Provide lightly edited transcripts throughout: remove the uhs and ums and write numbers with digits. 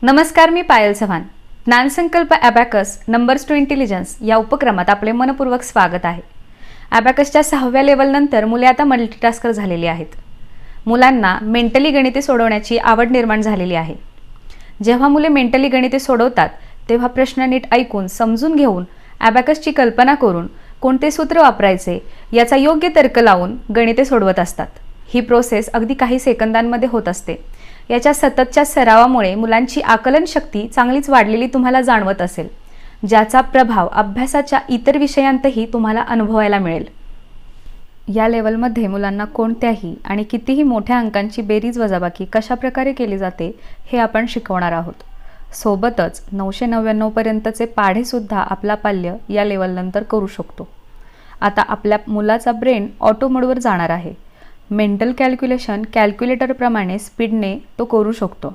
नमस्कार, मी Payal Chavan. Gyansankalp abacus numbers to intelligence या उपक्रमात आपले मनपूर्वक स्वागत आहे. ॲबॅकसच्या 6व्या लेवलनंतर मुले आता मल्टीटास्कर झालेली आहेत. मुलांना मेंटली गणिते सोडवण्याची आवड निर्माण झालेली आहे. जेव्हा मुले मेंटली गणिते सोडवतात तेव्हा प्रश्न नीट ऐकून समजून घेऊन ॲबॅकसची कल्पना करून कोणते सूत्र वापरायचे याचा योग्य तर्क लावून गणिते सोडवत असतात. ही प्रोसेस अगदी काही सेकंदांमध्ये होत असते. याच्या सततच्या सरावामुळे मुलांची आकलन शक्ती चांगलीच वाढलेली तुम्हाला जाणवत असेल, ज्याचा प्रभाव अभ्यासाच्या इतर विषयांतही तुम्हाला अनुभवायला मिळेल. या लेवलमध्ये मुलांना कोणत्याही आणि कितीही मोठ्या अंकांची बेरीज वजाबाकी कशाप्रकारे केली जाते हे आपण शिकवणार आहोत. सोबतच 999 पर्यंतचे पाढेसुद्धा आपला पाल्य या लेवलनंतर करू शकतो. आता आपल्या मुलाचा ब्रेन ऑटो मोडवर जाणार आहे. मेंटल कॅल्क्युलेशन कॅल्क्युलेटरप्रमाणे स्पीडने तो करू शकतो.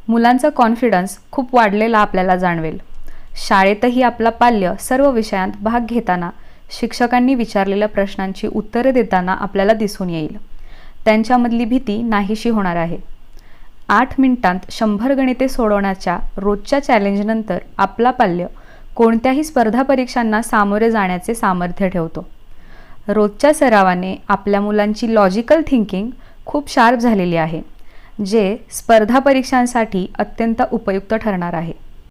मुलांचा कॉन्फिडन्स खूप वाढलेला आपल्याला जाणवेल. शाळेतही आपला पाल्य सर्व विषयांत भाग घेताना शिक्षकांनी विचारलेल्या प्रश्नांची उत्तरे देताना आपल्याला दिसून येईल. त्यांच्यामधली भीती नाहीशी होणार आहे. 8 मिनिटांत 100 गणिते सोडवण्याच्या रोजच्या चॅलेंजनंतर आपला पाल्य कोणत्याही स्पर्धा परीक्षांना सामोरे जाण्याचे सामर्थ्य ठेवतो. रोजच्या सरावाने आपल्या मुलांची लॉजिकल थिंकिंग खूप शार्प झालेली आहे, जे स्पर्धा परीक्षांसाठी अत्यंत उपयुक्त ठरणार आहे.